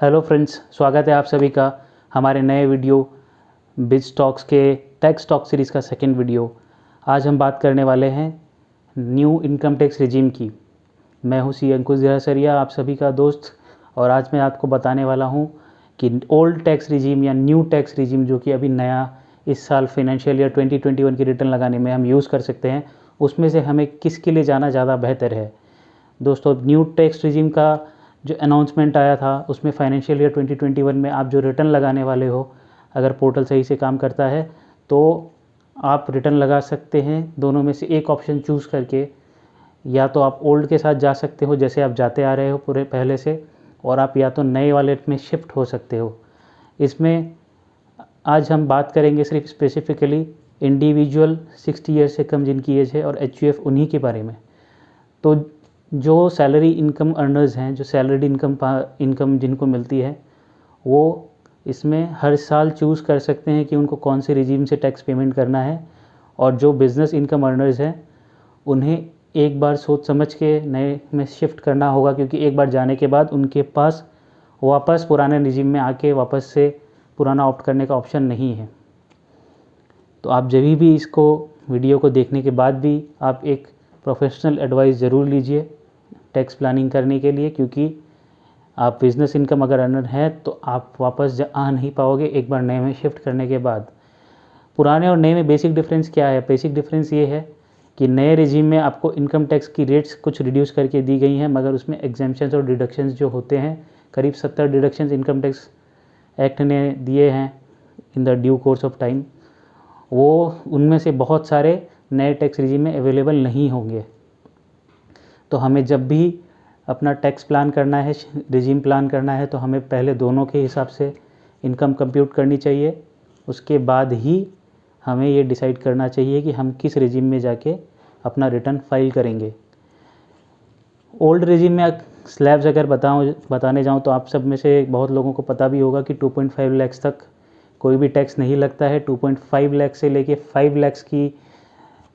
Hello friends, स्वागत है आप सभी का हमारे नए वीडियो बिज स्टॉक्स के टैक्स स्टॉक सीरीज़ का सेकंड वीडियो। आज हम बात करने वाले हैं न्यू इनकम टैक्स रिजीम की। मैं हूं सी अंकुश देहसरिया, आप सभी का दोस्त, और आज मैं आपको बताने वाला हूं कि ओल्ड टैक्स रिजीम या न्यू टैक्स रिजीम जो कि अभी नया इस साल फाइनेंशियल ईयर 2021 की रिटर्न लगाने में हम यूज़ कर सकते हैं, उसमें से हमें किसके लिए जाना ज़्यादा बेहतर है। दोस्तों, न्यू टैक्स रिजीम का जो अनाउंसमेंट आया था उसमें फाइनेंशियल ईयर 2021 में आप जो रिटर्न लगाने वाले हो, अगर पोर्टल सही से काम करता है तो आप रिटर्न लगा सकते हैं दोनों में से एक ऑप्शन चूज़ करके। या तो आप ओल्ड के साथ जा सकते हो जैसे आप जाते आ रहे हो पूरे पहले से, और आप या तो नए वाले में शिफ्ट हो सकते हो। इसमें आज हम बात करेंगे सिर्फ स्पेसिफिकली इंडिविजुअल 60 ईयर से कम जिनकी एज है और एचयूएफ उन्हीं के बारे में। तो जो सैलरी इनकम अर्नर्स हैं, जो सैलरीड इनकम जिनको मिलती है, वो इसमें हर साल चूज़ कर सकते हैं कि उनको कौन से रिजीम से टैक्स पेमेंट करना है। और जो बिज़नेस इनकम अर्नर्स हैं उन्हें एक बार सोच समझ के नए में शिफ्ट करना होगा, क्योंकि एक बार जाने के बाद उनके पास वापस पुराने रिजीम में आके वापस से पुराना ऑप्ट करने का ऑप्शन नहीं है। तो आप जब भी इसको वीडियो को देखने के बाद भी आप एक प्रोफेशनल एडवाइस ज़रूर लीजिए टैक्स प्लानिंग करने के लिए, क्योंकि आप बिज़नेस इनकम अगर अर्नर हैं तो आप वापस आ नहीं पाओगे एक बार नए में शिफ्ट करने के बाद। पुराने और नए में बेसिक डिफरेंस क्या है? बेसिक डिफरेंस ये है कि नए रिजीम में आपको इनकम टैक्स की रेट्स कुछ रिड्यूस करके दी गई हैं, मगर उसमें एग्जेम्पशंस और डिडक्शंस जो होते हैं, करीब 70 डिडक्शंस इनकम टैक्स एक्ट ने दिए हैं in the due course of time. वो उनमें से बहुत सारे नए टैक्स रिजीम में अवेलेबल नहीं होंगे। तो हमें जब भी अपना टैक्स प्लान करना है, रिजीम प्लान करना है, तो हमें पहले दोनों के हिसाब से इनकम कंप्यूट करनी चाहिए। उसके बाद ही हमें ये डिसाइड करना चाहिए कि हम किस रिजीम में जाके अपना रिटर्न फाइल करेंगे। ओल्ड रिजीम में स्लैब्स अगर बताने जाऊँ तो आप सब में से बहुत लोगों को पता भी होगा कि 2.5 लाख तक कोई भी टैक्स नहीं लगता है। 2.5 लाख से लेके 5 लाख की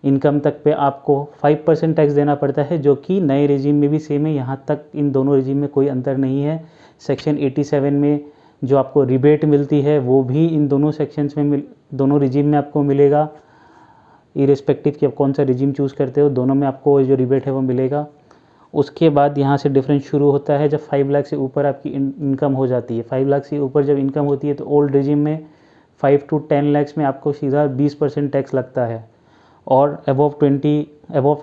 इनकम तक पे आपको 5% टैक्स देना पड़ता है, जो कि नए रिजीम में भी सेम है। यहाँ तक इन दोनों रिजीम में कोई अंतर नहीं है। सेक्शन 87 में जो आपको रिबेट मिलती है वो भी इन दोनों सेक्शंस में दोनों रिजीम में आपको मिलेगा, इरेस्पेक्टिव कि आप कौन सा रिजीम चूज़ करते हो, दोनों में आपको जो रिबेट है वो मिलेगा। उसके बाद यहाँ से डिफरेंस शुरू होता है जब 5 लाख से ऊपर आपकी इनकम हो जाती है। 5 लाख से ऊपर जब इनकम होती है तो ओल्ड रिजीम में 5 to 10 लाख में आपको सीधा 20% टैक्स लगता है, और अबव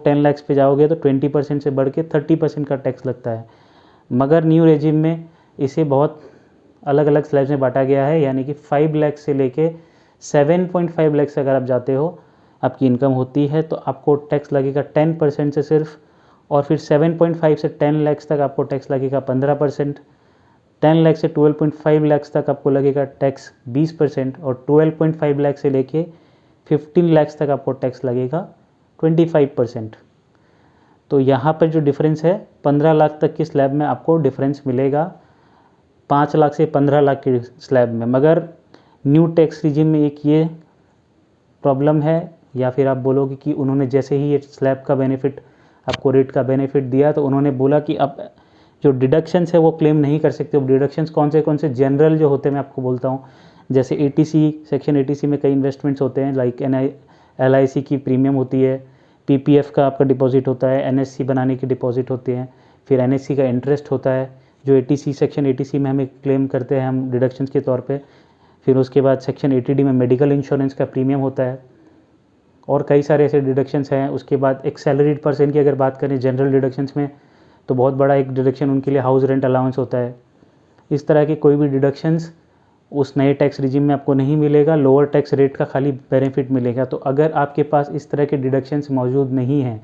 10 लाख पे जाओगे तो 20% से बढ़ के 30% का टैक्स लगता है। मगर न्यू रेजिम में इसे बहुत अलग अलग स्लैब्स में बांटा गया है, यानी कि 5 लाख से लेके 7.5 लाख से अगर आप जाते हो, आपकी इनकम होती है, तो आपको टैक्स लगेगा 10% से सिर्फ। और फिर 7.5 से 10 लाख तक आपको टैक्स लगेगा 15%। 10 लाख से 12.5 लाख तक आपको लगेगा टैक्स 20%, और 12.5 लाख से लेके 15 लाख तक आपको टैक्स लगेगा 25%। तो यहाँ पर जो डिफरेंस है 15 लाख तक की स्लैब में आपको डिफरेंस मिलेगा 5 लाख से 15 लाख की स्लैब में। मगर न्यू टैक्स रिजीम में एक ये प्रॉब्लम है, या फिर आप बोलोगे कि उन्होंने जैसे ही ये स्लैब का बेनिफिट आपको रेट का बेनिफिट दिया तो उन्होंने बोला कि अब जो डिडक्शंस है वो क्लेम नहीं कर सकते। अब डिडक्शंस कौन से जनरल जो होते हैं मैं आपको बोलता हूँ। जैसे एटीसी, सेक्शन 80 में कई इन्वेस्टमेंट्स होते हैं, लाइक LIC की प्रीमियम होती है, PPF का आपका डिपॉजिट होता है, NSC बनाने के डिपॉजिट होते हैं, फिर NSC का इंटरेस्ट होता है जो सेक्शन 80C में हमें क्लेम करते हैं हम डिडक्शंस के तौर पे। फिर उसके बाद सेक्शन 80D में मेडिकल इंश्योरेंस का प्रीमियम होता है, और कई सारे ऐसे डिडक्शंस हैं। उसके बाद एक सैलरीड पर्सन की अगर बात करें जनरल डिडक्शंस में, तो बहुत बड़ा एक डिडक्शन उनके लिए हाउस रेंट अलाउंस होता है। इस तरह के कोई भी डिडक्शंस उस नए टैक्स रिजीम में आपको नहीं मिलेगा, लोअर टैक्स रेट का खाली बेनिफिट मिलेगा। तो अगर आपके पास इस तरह के डिडक्शंस मौजूद नहीं हैं,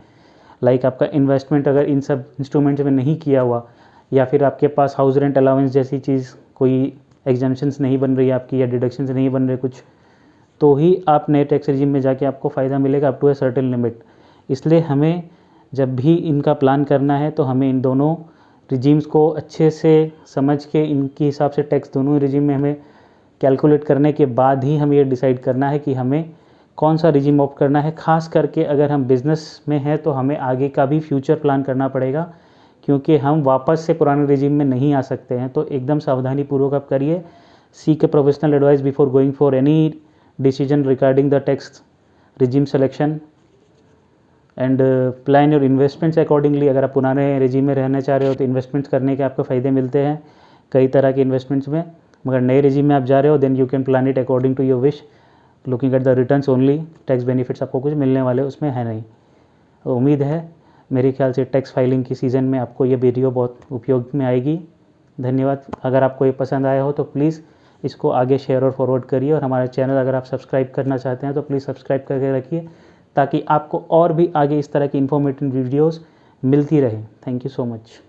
लाइक आपका इन्वेस्टमेंट अगर इन सब इंस्ट्रूमेंट्स में नहीं किया हुआ, या फिर आपके पास हाउस रेंट अलाउंस जैसी चीज़ कोई एग्जाम्पशंस नहीं बन रही है आपकी, या डिडक्शंस नहीं बन रहे कुछ, तो ही आप नए टैक्स रिजीम में जाके आपको फ़ायदा मिलेगा up to a certain limit. इसलिए हमें जब भी इनका प्लान करना है तो हमें इन दोनों रिजीम्स को अच्छे से समझ के इनके हिसाब से टैक्स दोनों रिजीम में हमें कैलकुलेट करने के बाद ही हमें ये डिसाइड करना है कि हमें कौन सा रिजीम ऑप्ट करना है। ख़ास करके अगर हम बिज़नेस में हैं तो हमें आगे का भी फ्यूचर प्लान करना पड़ेगा, क्योंकि हम वापस से पुराने रिजीम में नहीं आ सकते हैं। तो एकदम सावधानी पूर्वक आप करिए। Seek a professional advice before going for any decision regarding the tax regime selection and plan your investments accordingly. अगर आप पुराने रिजीम में रहना चाह रहे हो तो इन्वेस्टमेंट्स करने के आपको फ़ायदे मिलते हैं कई तरह के इन्वेस्टमेंट्स में, मगर नए रिजीम में आप जा रहे हो then you can plan it according to your wish, looking at the returns only. Tax benefits आपको कुछ मिलने वाले उसमें है नहीं। उम्मीद है मेरे ख्याल से टैक्स फाइलिंग की सीज़न में आपको ये वीडियो बहुत उपयोग में आएगी। धन्यवाद। अगर आपको ये पसंद आया हो तो प्लीज़ इसको आगे शेयर और फॉरवर्ड करिए, और हमारे चैनल अगर आप सब्सक्राइब करना चाहते हैं तो प्लीज़ सब्सक्राइब करके रखिए ताकि आपको और भी आगे इस तरह की इन्फॉर्मेटिव वीडियोज़ मिलती रहें। Thank you so much.